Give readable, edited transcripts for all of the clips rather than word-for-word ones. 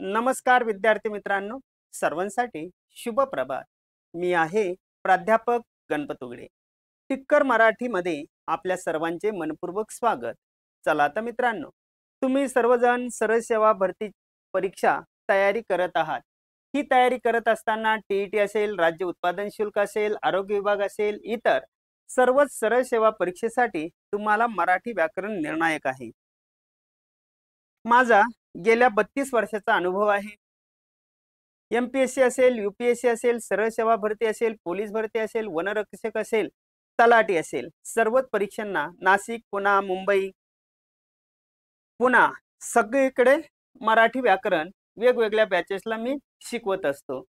नमस्कार विद्यार्थी मित्रांनो, सर्वांसाठी शुभ प्रभात। मी आहे प्राध्यापक गणपत उगडे। टिक्कर मराठीमध्ये आपल्या सर्वांचे मनपूर्वक स्वागत। चला तर मित्रांनो, तुम्ही सर्वजण सरळ सेवा भरती परीक्षा तयारी करत आहात। ही तयारी करत असताना टीईटी असेल, राज्य उत्पादन शुल्क असेल, आरोग्य विभाग असेल, इतर सर्वच सरळ सेवा परीक्षेसाठी तुम्हाला मराठी व्याकरण निर्णायक आहे। माझा गेल्या 32 वर्षाचा अनुभव आहे। एमपीएससी असेल, यूपीएससी असेल, सरळ सेवा भरती असेल, पोलीस भरती असेल, वनरक्षक असेल, तलाठी असेल, सर्वच परीक्षांना नाशिक, पुणे, मुंबई, पुणे सगळीकडे मराठी व्याकरण वेगवेगळ्या बॅचेसला मी शिकवत असतो।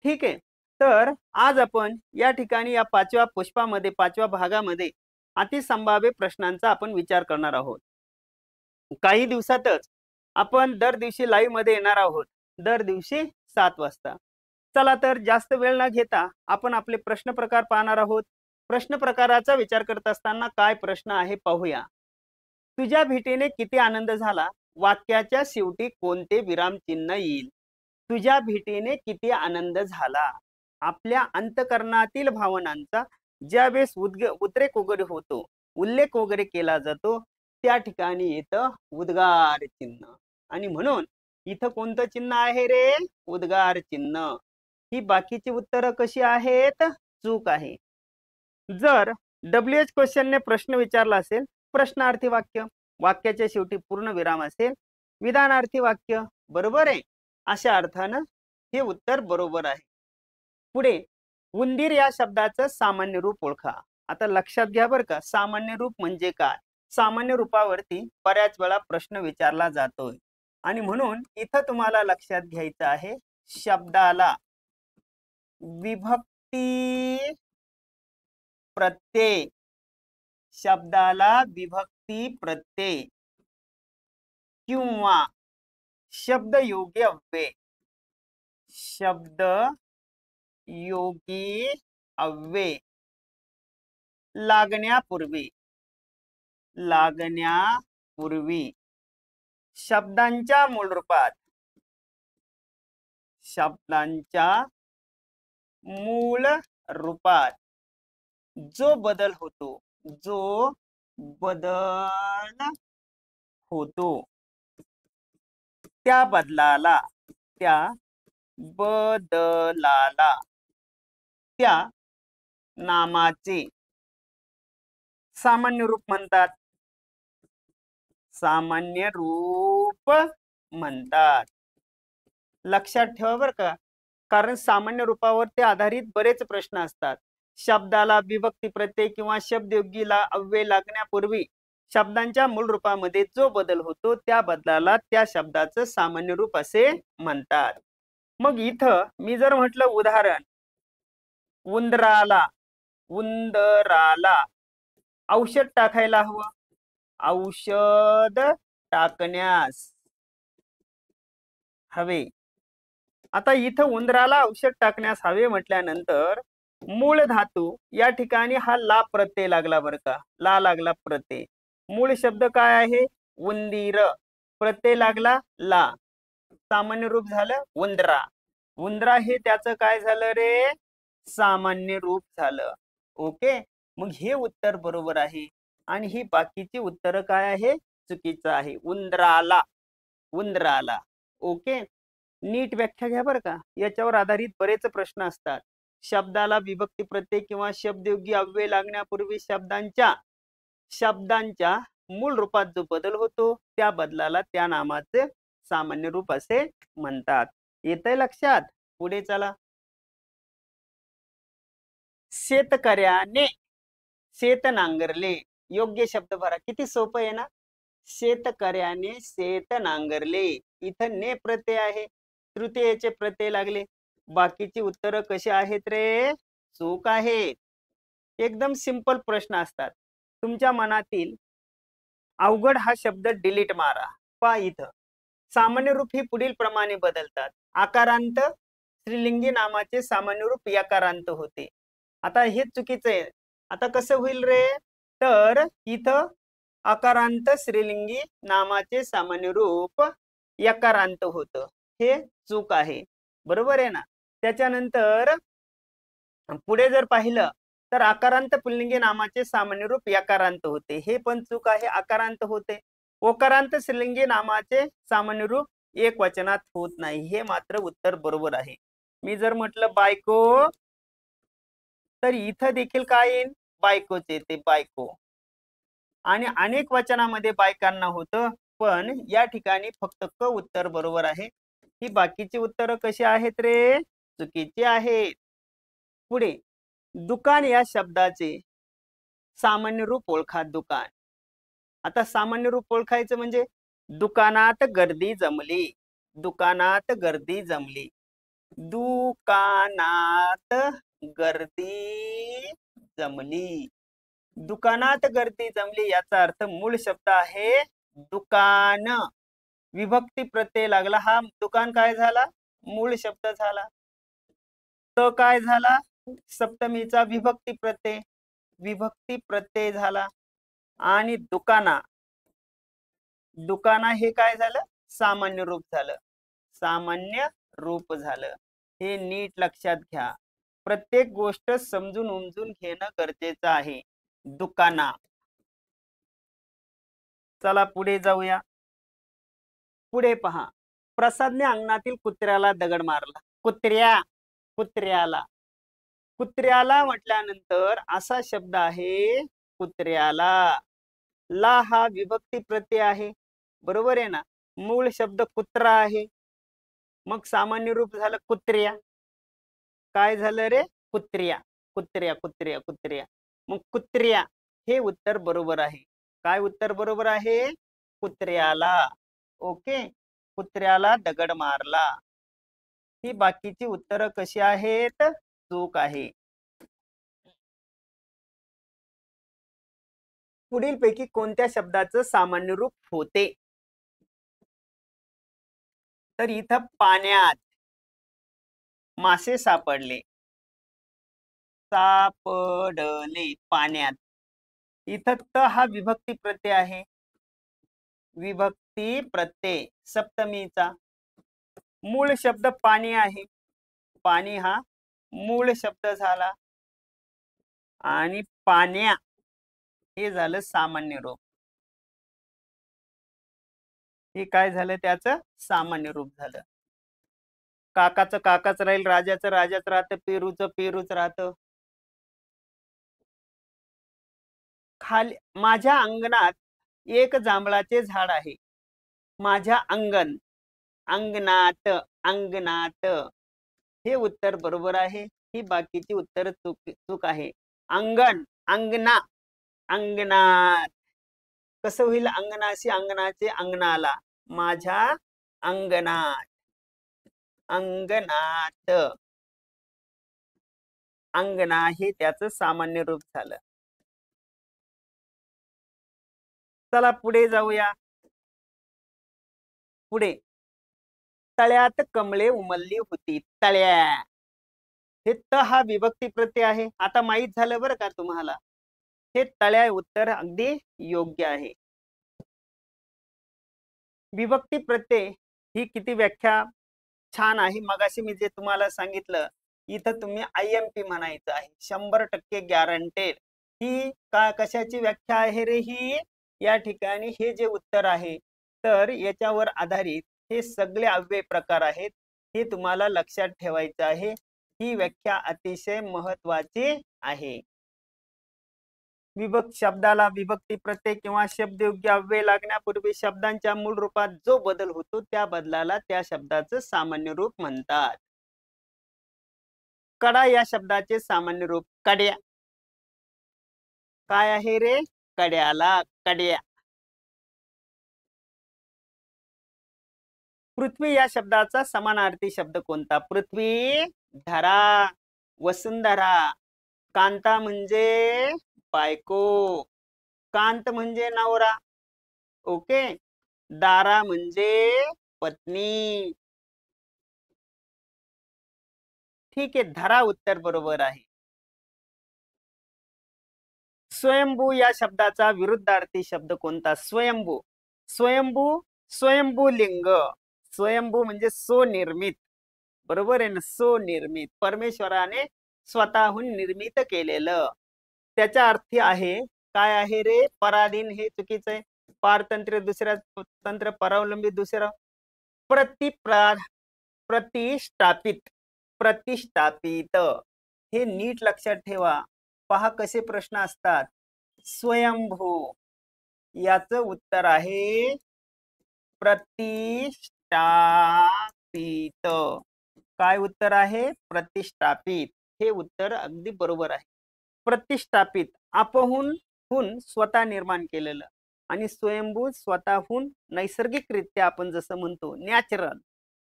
ठीक आहे, तर आज आपण या ठिकाणी या 5व्या पुष्पामध्ये 5व्या भागामध्ये अतिसंभाव्य प्रश्नांचा आपण विचार करणार आहोत। काही दिवसातच आपण दर दिवशी लाईव्ह मध्ये येणार आहोत, दर दिवशी 7 वाजता। चला तर जास्त वेळ न घेता आपण आपले प्रश्न प्रकार पाहणार आहोत। प्रश्न प्रकाराचा विचार करत असताना काय प्रश्न आहे पाहूया। तुझ्या भेटीने किती आनंद झाला, वाक्याच्या शेवटी कोणते विरामचिन्ह येईल? तुझ्या भेटीने किती आनंद झाला, आपल्या अंतकरणातील भावनांचा ज्यावेळेस उद्रेक वगैरे होतो, उल्लेख वगैरे केला जातो, त्या ठिकाणी येतं उद्गार चिन्ह। आणि म्हणून इथं कोणतं चिन्ह आहे रे? उद्गार चिन्ह। ही बाकीची उत्तरं कशी आहेत? चूक आहे। जर डब्ल्यूएच क्वेश्चनने प्रश्न विचारला असेल, प्रश्नार्थी वाक्य, वाक्याच्या शेवटी पूर्ण विराम असेल, विधानार्थी वाक्य, बरोबर आहे, अशा अर्थानं हे उत्तर बरोबर आहे। पुढे उंदीर या शब्दाचं सामान्य रूप ओळखा। आता लक्षात घ्या बरं का, सामान्य रूप म्हणजे काय? सामान्य रूपावरती बऱ्याच वेळा प्रश्न विचारला जातोय आणि म्हणून इथं तुम्हाला लक्षात घ्यायचं आहे, शब्दाला विभक्ती प्रत्यय, शब्दाला विभक्ती प्रत्यय किंवा शब्दयोगी अव्यय, शब्द योगी अव्यय लागण्यापूर्वी शब्दांच्या मूळ रूपात, शब्दांच्या मूळ रूपात जो बदल होतो त्या बदलाला त्या नामाचे सामान्य रूप म्हणतात। सामान्य रूप म्हणतात। लक्षात ठेवा बरं का, कारण सामान्य रूपावर ते आधारित बरेच प्रश्न असतात। शब्दाला विभक्ती प्रत्यय किंवा शब्दयोगीला अव्यय लागण्यापूर्वी शब्दांच्या मूळ रूपामध्ये जो बदल होतो त्या बदलाला त्या शब्दाचं सामान्य रूप असे म्हणतात। मग इथं मी जर म्हटलं उदाहरण, उंदराला औषध टाकायला हवं, औषध टाकण्यास हवे। आता इथं उंदराला औषध टाकण्यास हवे म्हटल्यानंतर मूळ धातू या ठिकाणी हा ला प्रत्यय लागला बरं का, ला लागला प्रत्यय। मूळ शब्द काय आहे? उंदीर, प्रत्यय लागला ला, सामान्य रूप झालं उंदरा। उंदरा हे त्याचं काय झालं रे? सामान्य रूप झालं। ओके, मग हे उत्तर बरोबर आहे आणि ही बाकीची उत्तर काय आहे? चुकीचं आहे। उंदराला। ओके, नीट व्याख्या घ्या बरं का, याच्यावर आधारित बरेच प्रश्न असतात। शब्दाला विभक्ती प्रत्यय किंवा शब्दयोगी अव्यय लागण्यापूर्वी शब्दांच्या मूळ रूपात जो बदल होतो त्या बदलाला त्या नामाचे सामान्य रूप असे म्हणतात। येतंय लक्षात? पुढे चला। शेतकऱ्याने शेत नांगरले, योग्य शब्द भरा। किती सोपं आहे ना? शेतकऱ्याने शेत नांगरले, इथं ने प्रत्यय आहे, तृतीयेचे प्रत्यय लागले। बाकीची उत्तरं कशी आहेत रे? चूक आहेत। एकदम सिंपल प्रश्न असतात। तुमच्या मनातील अवघड हा शब्द डिलीट मारा। पहा इथं सामान्य रूप ही पुढील प्रमाणे बदलतात। आकारांत स्त्रीलिंगी नामाचे सामान्य रूप यकारांत होते। आता हे चुकीचं आहे। आता कसं होईल रे? तर इथं आकारांत स्त्रीलिंगी नामाचे सामान्य रूप यकारांत होतं। हे चूक आहे, बरोबर आहे ना. त्याच्यानंतर पुढे जर पाहिलं तर आकारांत पुल्लिंगी नामाचे सामान्य रूप यकारांत होते, हे पण चूक आहे, आकारांत होते. ओकारांत स्त्रीलिंगी नामाचे सामान्य रूप एक वचनात होत नाही, हे मात्र उत्तर बरोबर आहे. मी जर म्हटलं बायको तर इथं देखील काय येईल, बायकोच येते, बायको. आणि अनेक वचनामध्ये बायकांना होतं, पण या ठिकाणी फक्त क उत्तर बरोबर आहे. ही बाकीची उत्तरं कशी आहेत रे, चुकीची आहेत. पुढे दुकान या शब्दाचे सामान्य रूप ओळखा. दुकान, आता सामान्य रूप ओळखायचं म्हणजे दुकानात गर्दी जमली, दुकानात गर्दी जमली, दुकानात गर्दी जमली, दुकानात गर्दी जमली याचा अर्थ मूळ शब्द आहे दुकान, विभक्ती प्रत्यय लागला, हा दुकान काय झाला, मूळ शब्द झाला. तो काय झाला, सप्तमीचा विभक्ती प्रत्यय, विभक्ती प्रत्यय झाला. आणि दुकाना, दुकाना हे काय झालं, सामान्य रूप झालं, सामान्य रूप झालं. हे नीट लक्षात घ्या, प्रत्येक गोष्ट समजून उमजून घेणं गरजेचं आहे. दुकाना. चला पुढे जाऊया. पुढे पहा, प्रसादने अंगणातील कुत्र्याला दगड मारला. कुत्र्या, कुत्र्याला, कुत्र्याला म्हटल्यानंतर असा शब्द आहे कुत्र्याला. ला हा विभक्ती प्रत्यय आहे, बरोबर आहे ना. मूळ शब्द कुत्रा आहे, मग सामान्य रूप झालं कुत्र्या. काय झालं रे, कुत्र्या, कुत्र्या, कुत्र्या, कुत्र्या. मग कुत्र्या हे उत्तर बरोबर आहे. काय उत्तर बरोबर आहे, कुत्र्याला. ओके, कुत्र्याला दगड मारला. ही बाकीची उत्तरं कशी आहेत, चूक आहे. पुढील पैकी कोणत्या शब्दाचं सामान्य रूप होते, तर इथं पाण्यात मासे सापडले, सापडले पाण्यात. इथं त हा विभक्ती प्रत्यय आहे, विभक्ती प्रत्यय सप्तमीचा. मूळ शब्द पाणी आहे, पाणी हा मूळ शब्द झाला, आणि पाण्या हे झालं सामान्य रूप. हे काय झालं, त्याचं सामान्य रूप झालं. काकाचं काकाच राहील, राजाचं राजाच राहतं, पेरूचं पेरूच राहतं. खाली, माझ्या अंगणात एक जांभळाचे झाड आहे. माझ्या अंगण, अंगणात, अंगणात हे उत्तर बरोबर आहे. ही बाकीची उत्तर चूक आहे. अंगण, अंगणा, अंगणात. कसं होईल, अंगणाशी अंगणाचे अंगणाला, माझ्या अंगणात, अंगणात. अंगणा हे त्याचं सामान्य रूप झालं. चला पुढे जाऊया. पुढे, तळ्यात कमळे उमलली होती. तळ्या, हे त हा विभक्ती प्रत्यय आहे. आता माहित झालं बरं का तुम्हाला, हे तळ्या उत्तर अगदी योग्य आहे. विभक्ती प्रत्यय ही किती व्याख्या छान आहे. मगाशी मी जे तुम्हाला सांगितलं, इथं तुम्ही IMP म्हणायचं आहे, 100% गॅरंटेड. ही कशाची व्याख्या आहे रे ही, या ठिकाणी हे जे उत्तर आहे, तर याच्यावर आधारित हे सगळे अव्यय प्रकार आहेत, हे तुम्हाला लक्षात ठेवायचं आहे. ही व्याख्या अतिशय महत्वाची आहे. विभक्त शब्दाला विभक्ती प्रत्यय किंवा शब्दयोग्य अव्यय लागण्यापूर्वी शब्दांच्या मूळ रूपात जो बदल होतो, त्या बदलाला त्या शब्दाचं सामान्य रूप म्हणतात. कडा या शब्दाचे सामान्य रूप कड्या. काय आहे रे, कड्याला, कड्या. पृथ्वी या शब्दाचा समानार्थी शब्द कोणता, पृथ्वी, धरा, वसुंधरा. कांता म्हणजे बायको, कांत म्हणजे नवरा. ओके, दारा म्हणजे पत्नी. ठीक आहे, धरा उत्तर बरोबर आहे. स्वयंभू या शब्दाचा विरुद्धार्थी शब्द कोणता, स्वयंभू, स्वयंभू, स्वयंभू लिंग, स्वयंभू म्हणजे स्वनिर्मित, बरोबर आहे ना, स्वनिर्मित, परमेश्वराने स्वतःहून निर्मित केलेलं. त्याच्या अर्थी आहे, काय आहे रे, पराधीन हे चुकीचं आहे, पारतंत्र्य दुसऱ्या तंत्र, परावलंबी दुसरं, प्रतिष्ठापित, प्रतिष्ठापित, हे नीट लक्षात ठेवा. पहा कसे प्रश्न असतात. स्वयंभू, याचं उत्तर आहे प्रतिष्ठापित. काय उत्तर आहे? प्रतिष्ठापित. हे उत्तर अगदी बरोबर आहे. प्रतिष्ठापित, आपहून स्वतः निर्माण केलेलं, आणि स्वयंभू स्वतःहून नैसर्गिकरित्या, आपण जसं म्हणतो नॅचरल,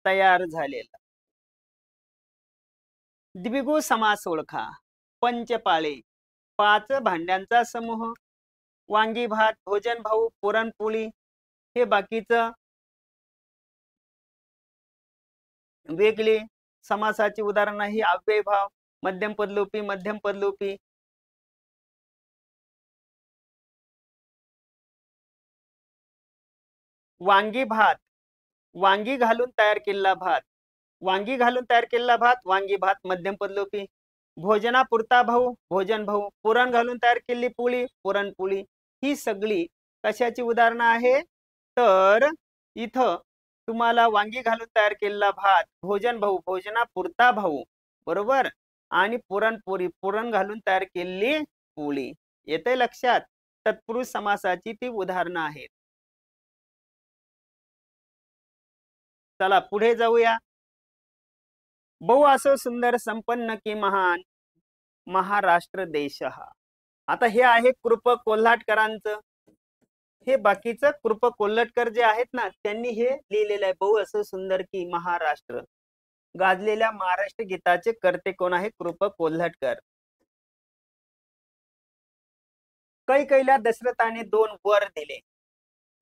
तयार झालेलं. द्विगु समास ओळखा. पंचपाळे, 5 भांड्यांचा समूह. वांगी भात, भोजन भाऊ, पुरणपोळी, हे बाकीचं वेगळे. समासाची उदाहरण ही अव्ययभाव, मध्यम पदलोपी, मध्यम पदलोपी. वांगी भात, वांगी घालून तयार केलेला भात, वांगी घालून तयार केलेला भात, वांगी भात, मध्यम पदलोपी. भोजनापुरता भाऊ, भोजन भाऊ. पुरण घालून तयार केलेली पोळी, पुरणपोळी. ही सगळी कशाची उदाहरणं आहे? तर इथं तुम्हाला वांगी घालून तयार केलेला भात, भोजन भाऊ, भोजनापुरता भाऊ, बरोबर, आणि पुरणपोळी, पुरण घालून तयार केलेली पोळी. येते लक्षात? तत्पुरुष समासाची ती उदाहरणं आहेत. चला पुढे जाऊया. बहु असो सुंदर संपन्न की महान महाराष्ट्र देश हा. आता हे आहे कृप कोल्हाटकरांचं. हे बाकीचं कृप कोल्हटकर जे आहेत ना, त्यांनी हे लिहिलेलं आहे. बहु असो सुंदर की महाराष्ट्र. गाजलेल्या महाराष्ट्र गीताचे कर्ते कोण आहे? कृप कोल्हटकर. कैकेयीला दशरथाने 2 वर दिले.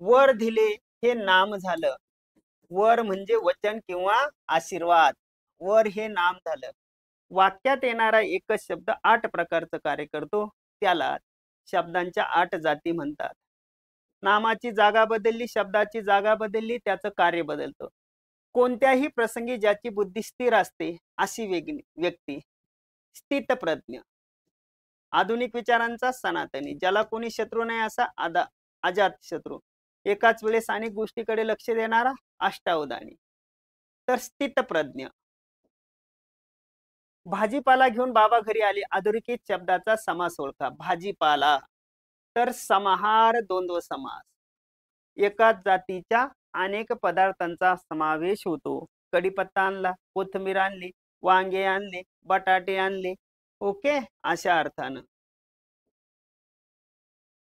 वर दिले हे नाम झालं. वर म्हणजे वचन किंवा आशीर्वाद. वर हे नाम झालं. वाक्यात येणारा एकच शब्द 8 प्रकारचं कार्य करतो, त्याला शब्दांच्या 8 जाती म्हणतात. नामाची जागा बदलली, शब्दाची जागा बदलली, त्याचं कार्य बदलतं. कोणत्याही प्रसंगी ज्याची बुद्धी स्थिर असते, अशी व्यक्ती स्थितप्रज्ञ. आधुनिक विचारांचा सनातनी, ज्याला कोणी शत्रू नाही असा अजात शत्रू. एकाच वेळेस अनेक गोष्टीकडे लक्ष देणारा अष्टावधानी. तर स्थितप्रज्ञ. भाजीपाला घेऊन बाबा घरी आले. अधोरेखित शब्दाचा समास ओळखा. भाजीपाला, तर समाहार द्वंद्व समास. एकाच जातीच्या अनेक पदार्थांचा समावेश होतो. कढीपत्ता आणला, कोथिंबीर आणली, वांगे आणले, बटाटे आणले, ओके, अशा अर्थानं.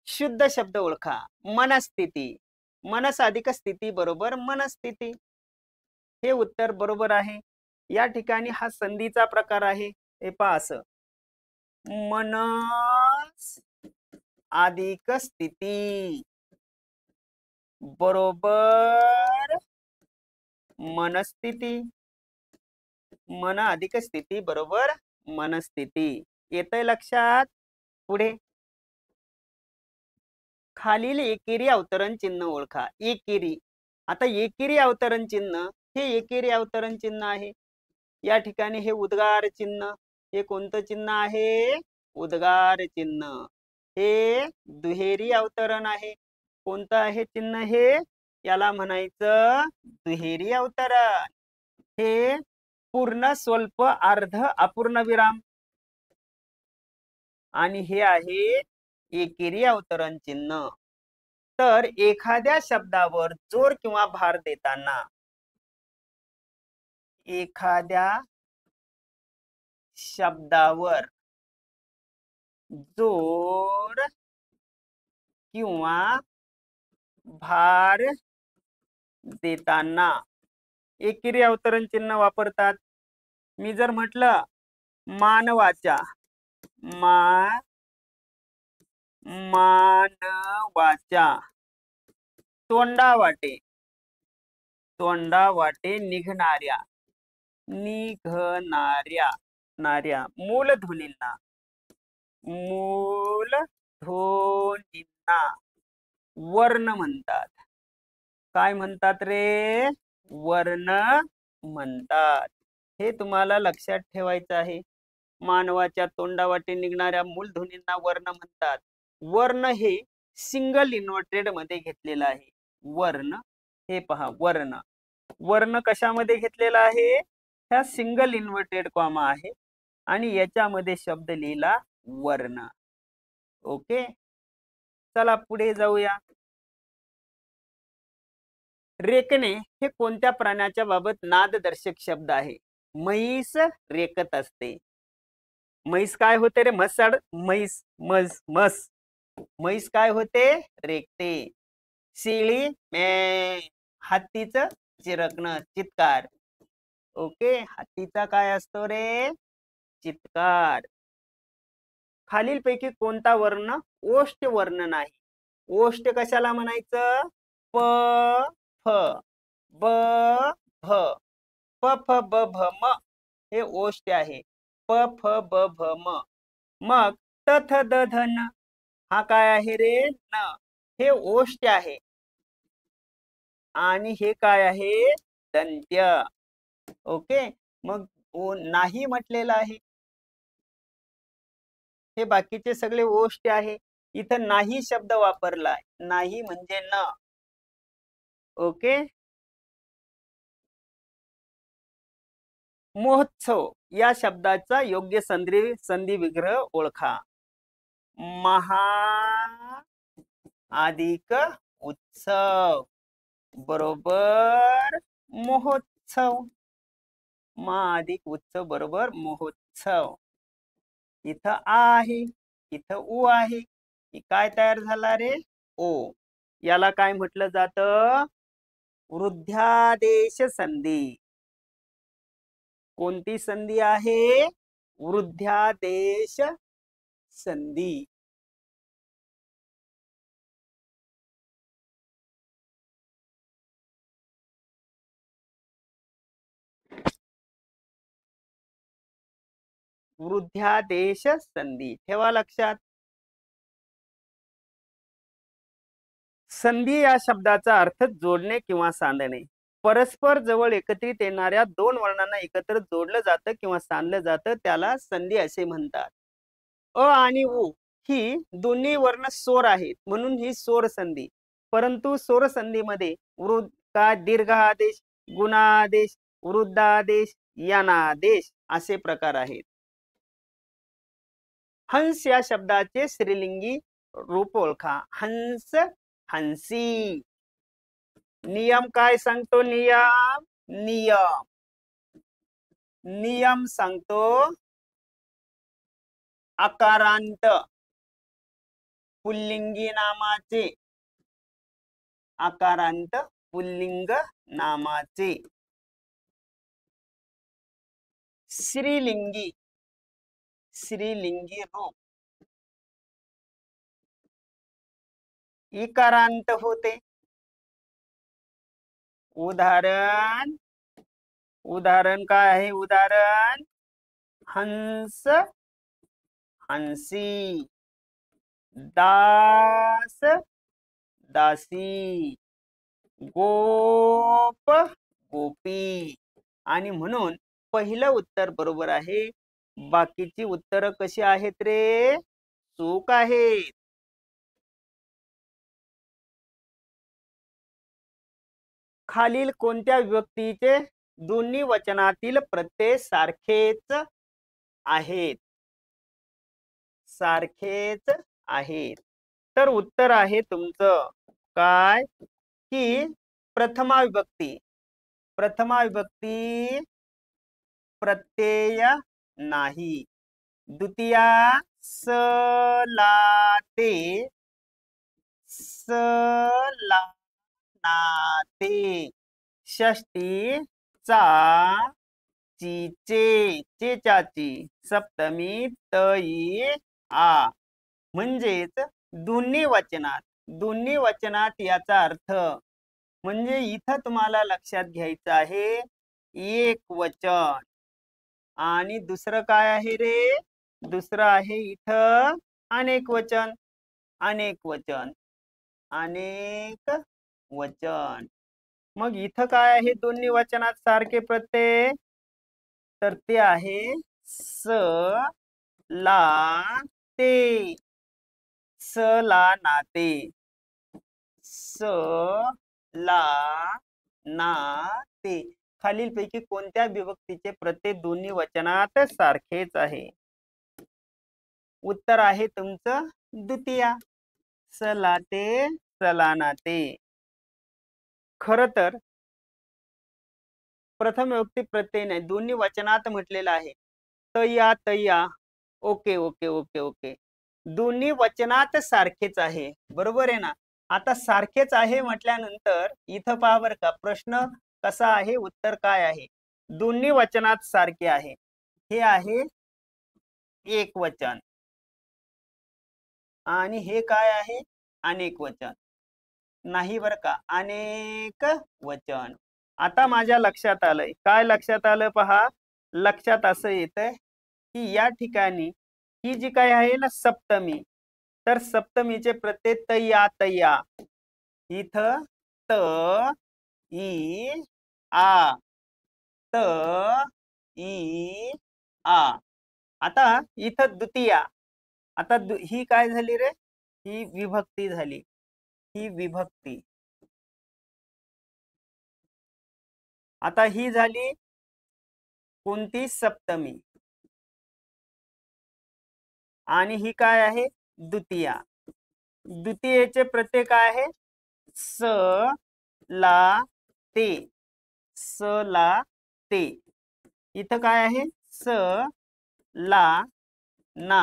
शुद्ध शब्द ओळखा. मनस्थिती. मनस अधिक स्थिती बरोबर मनस्थिती. हे उत्तर बरोबर आहे. या ठिकाणी हा संधीचा प्रकार आहे. हे पहा असं, मनस अधिक स्थिती बरोबर मनस्थिती. मन अधिक स्थिती बरोबर मनस्थिती. येतंय लक्षात? पुढे खालील एकेरी अवतरण चिन्ह ओळखा. एकेरी. आता एकेरी अवतरण चिन्ह, हे एकेरी अवतरण चिन्ह आहे. या ठिकाणी हे उद्गार चिन्ह. हे कोणतं चिन्ह आहे? उद्गार चिन्ह. हे दुहेरी अवतरण आहे. कोणतं आहे चिन्ह हे? याला म्हणायचं दुहेरी अवतरण. हे पूर्ण, स्वल्प, अर्ध, अपूर्ण विराम. आणि हे आहे एकेरी अवतरण चिन्ह. तर एखाद्या शब्दावर जोर किंवा भार देताना, एखाद्या शब्दावर जोर किंवा भार देताना एकेरी अवतरण चिन्ह वापरतात. मी जर म्हटलं मानवाच्या, मानवाच्या तोंडावाटे, तोंडावाटे निघणाऱ्या, निघणाऱ्या मूलध्वनींना, मूलध्वनींना वर्ण म्हणतात. काय म्हणतात रे? वर्ण म्हणतात. हे तुम्हाला लक्षात ठेवायचं आहे. मानवाच्या तोंडावाटे निघणाऱ्या मूलध्वनींना वर्ण म्हणतात. वर्ण हे सिंगल इन्व्हर्टेड मध्ये घेतलेलं आहे. वर्ण हे पहा, वर्ण वर्ण कशामध्ये घेतलेला आहे? ह्या सिंगल इन्व्हर्टेड कॉमा आहे आणि याच्यामध्ये शब्द लिहिला वर्ण. ओके, चला पुढे जाऊया. रेकणे हे कोणत्या प्राण्याच्या बाबत नाददर्शक शब्द आहे? म्हैस रेकत असते. म्हैस काय होते रे? म्हसाड, म्हैस, मस मस. म्हैस काय होते? रेकते. शेळी मे. हत्तीचं चिरकणं, चित्कार. ओके, हत्तीचा काय असतो रे? चित्कार. खालीलपैकी कोणता वर्ण ओष्ठ वर्ण नाही? ओष्ठ कशाला म्हणायचं? प फ ब भ. प फ ब भ म हे ओष्ठ आहे. प फ ब भ म. मग त थ द ध न हा काय आहे रे? न. हे ओष्ठ आहे आणि हे काय आहे? दंत्य. ओके, मग नाही म्हटलेलं आहे. हे बाकीचे सगळे ओष्ठ आहे. इथं नाही शब्द वापरलाय. नाही म्हणजे न. ओके, महोत्सव या शब्दाचा योग्य संधी विग्रह ओळखा. महा अधिक उत्सव बरोबर महोत्सव. महा अधिक उत्सव बरोबर महोत्सव. इथं आ आहे, इथं उ आहे. काय तयार झाला रे? ओ. याला काय म्हटलं जातं? वृद्ध्यादेश संधी. कोणती संधी आहे? वृद्ध्यादेश संधी. वृद्ध्यादेश संधी ठेवा लक्षात. संधी या शब्दाचा अर्थ जोडणे किंवा सांधणे. परस्पर जवळ एकत्रित येणाऱ्या दोन वर्णांना एकत्र जोडलं जातं किंवा सांधलं जातं, त्याला संधी असे म्हणतात. अ आणि उ ही दोन्ही वर्ण स्वर आहेत म्हणून ही स्वर संधी. परंतु स्वर संधीमध्ये वृद्ध का दीर्घ आदेश, गुणादेश, वृद्धादेश, यनादेश असे प्रकार आहेत. हंस या शब्दाचे स्त्रीलिंगी रूप ओळखा. हंस, हंसी. नियम काय सांगतो? नियम नियम नियम सांगतो आकारांत पुल्लिंगी नामाचे. आकारांत पुल्लिंग नामाचे. स्त्रीलिंगी स्त्रीलिंगी रूप इकारांत होते. उदाहरण उदाहरण काय आहे? उदाहरण हंस, हंसी. दास, दासी. गोप, गोपी. आणि म्हणून पहिलं उत्तर बरोबर आहे. बाकीची उत्तर कशी आहेत रे? चूक आहेत. खालील कोणत्या विभक्तीचे दोन्ही वचनातील प्रत्यय सारखेच आहेत? सारखेच आहेत. तर उत्तर आहे तुमचं काय? की प्रथमा विभक्ती. प्रथमा विभक्ती प्रत्यय नाही. द्वितीया सलाते, सलानाते. षष्टी चा, चीचे, चेचाची. सप्तमी तई आ. म्हणजेच दोन्ही वचनात याचा अर्थ म्हणजे इथं तुम्हाला लक्षात घ्यायचं आहे एक वचन आणि दुसरं काय आहे रे? दुसरं आहे इथं अनेक वचन. अनेक वचन, अनेक वचन. मग इथं काय आहे दोन्ही वचनात सारखे प्रत्यय, तर ते आहे स ला ते, स ला नाते, स ला ना ते. खालीलपैकी कोणत्या विभक्तीचे प्रत्यय दोन्ही वचनात सारखेच आहे? उत्तर आहे तुमचं द्वितीया, सलाते सलानाते. खर तर प्रथम विभक्ती प्रत्यय नाही, दोन्ही वचनात म्हटलेलं आहे. तया तया, ओके ओके ओके ओके, दोन्ही वचनात सारखेच आहे, बरोबर आहे ना. आता सारखेच आहे म्हटल्यानंतर इथं पहा बरं का, प्रश्न कसा आहे, उत्तर काय आहे. दोन्ही वचनात सारखे आहे, हे आहे एक वचन आणि हे काय आहे अनेक वचन, नाही बरं का, अनेक वचन. आता माझ्या लक्षात आलंय, काय लक्षात आलं पहा, लक्षात असं येतंय की या ठिकाणी ही जी काय आहे ना सप्तमी, तर सप्तमीचे प्रत्यय तया तया, इथं त ई आ, त ई आ. आता इथं द्वितीया, आता ही काय झाली रे, ही विभक्ती झाली, ही विभक्ती. आता ही झाली कोणती, सप्तमी, आणि ही काय आहे द्वितीया. द्वितीयेचे प्रत्यय काय आहे, स ला ते, स ला ते. इथं काय आहे, स ला ना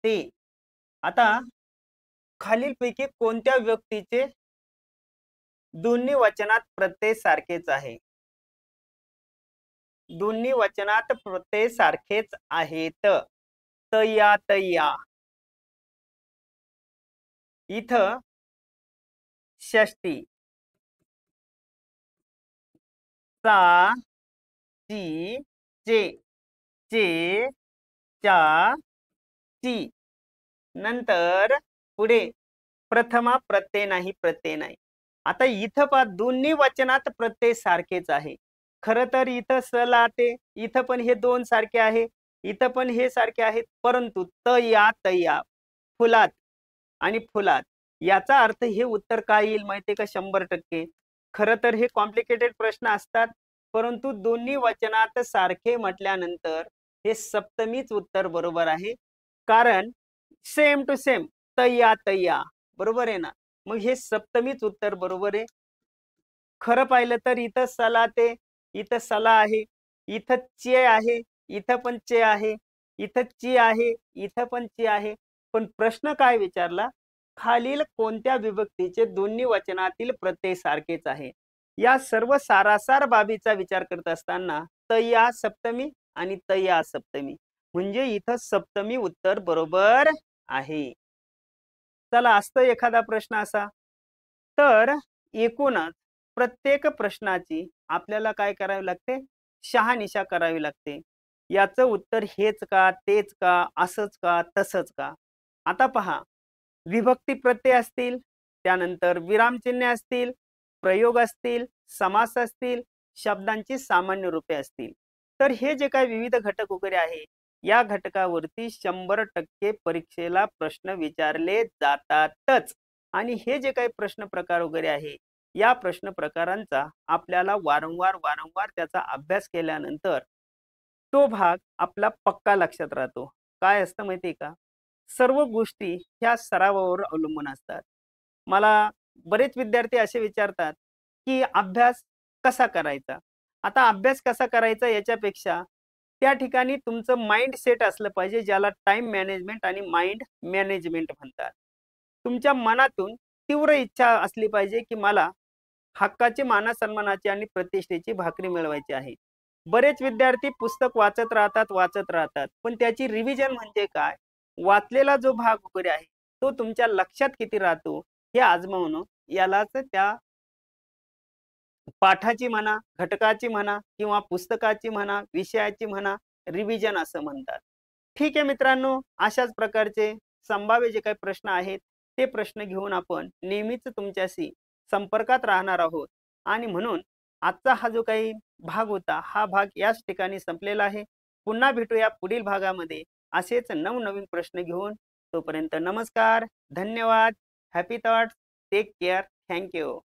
ते. आता खालीलपैकी कोणत्या व्यक्तीचे दोन्ही वचनात प्रत्यय सारखेच आहे? दोन्ही वचनात प्रत्यय सारखेच आहेत. तया तया, इथं षष्टी, सा ची चे, चे चा ची. नंतर पुढे प्रथमा प्रत्यय नाही, प्रत्यय नाही. आता इथं पहा दोन्ही वचनात प्रत्यय सारखेच आहे. खर तर इथं स ला ते, इथं पण हे दोन सारखे आहे, इथं पण हे सारखे आहेत, परंतु तया तया, फुलात आणि फुलात, याचा अर्थ हे उत्तर काय येईल माहितीये का, 100%. खर तर हे कॉम्प्लिकेटेड प्रश्न असतात, परंतु दोन्ही वचनात सारखे म्हटल्यानंतर हे सप्तमीच उत्तर बरोबर आहे. कारण सेम टू सेम तया तया, बरोबर आहे ना. मग हे सप्तमीच उत्तर बरोबर आहे. खरं पाहिलं तर इथं सला ते, इथं सला आहे, इथं चे आहे, इथं पण चे आहे, इथं ची आहे, इथं पण ची आहे. पण प्रश्न काय विचारला, खालील कोणत्या विभक्तीचे दोन्ही वचनातील प्रत्यय सारखेच आहे? या सर्व सारासार बाबीचा विचार करत असताना तया सप्तमी आणि तया सप्तमी, म्हणजे इथं सप्तमी उत्तर बरोबर आहे. चला, असतं एखादा प्रश्न असा, तर एकूणच प्रत्येक प्रश्नाची आपल्याला काय करावी लागते, शहानिशा करावी लागते. याचं उत्तर हेच का, तेच का, असंच का, तसंच का. आता पहा, विभक्ती प्रत्यय असतील, त्यानंतर विरामचिन्हे असतील, प्रयोग असतील, समास असतील, शब्दांची सामान्य रूपे असतील, तर हे जे काही विविध घटक वगैरे आहे, या घटकावरती 100% परीक्षेला प्रश्न विचारले जातातच. आणि हे जे काही प्रश्न प्रकार वगैरे आहे, या प्रश्न प्रकारांचा आपल्याला वारंवार वारंवार त्याचा अभ्यास केल्यानंतर तो भाग आपला पक्का लक्षात राहतो. काय असतं माहितीये का, सर्व गोष्टी ह्या सरावावर अवलंबून असतात. मला बरेच विद्यार्थी असे विचारतात की अभ्यास कसा करायचा. आता अभ्यास कसा करायचा याच्यापेक्षा त्या ठिकाणी तुमचं माइंड सेट असलं पाहिजे, ज्याला टाइम मॅनेजमेंट आणि माइंड मॅनेजमेंट म्हणतात. तुमच्या मनातून तीव्र इच्छा असली पाहिजे की मला हक्काची, मानसन्मानाची आणि प्रतिष्ठेची भाकरी मिळवायची आहे. बरेच विद्यार्थी पुस्तक वाचत राहतात, पण त्याची रिव्हिजन म्हणजे काय, वाचलेला जो भाग वगैरे आहे तो तुमच्या लक्षात किती राहतो हे आजमावणं, यालाच त्या पाठाची म्हणा, घटकाची म्हणा, किंवा पुस्तकाची म्हणा, विषयाची म्हणा, रिव्हिजन असं म्हणतात. ठीक आहे मित्रांनो, अशाच प्रकारचे संभाव्य जे काही प्रश्न आहेत ते प्रश्न घेऊन आपण नेहमीच तुमच्याशी संपर्कात राहणार आहोत. आणि म्हणून आजचा हा जो काही भाग होता हा भाग याच ठिकाणी संपलेला आहे. पुन्हा भेटूया पुढील भागामध्ये असेच नवनवीन प्रश्न घेऊन. तोपर्यंत नमस्कार, धन्यवाद, happy thoughts, take care, thank you.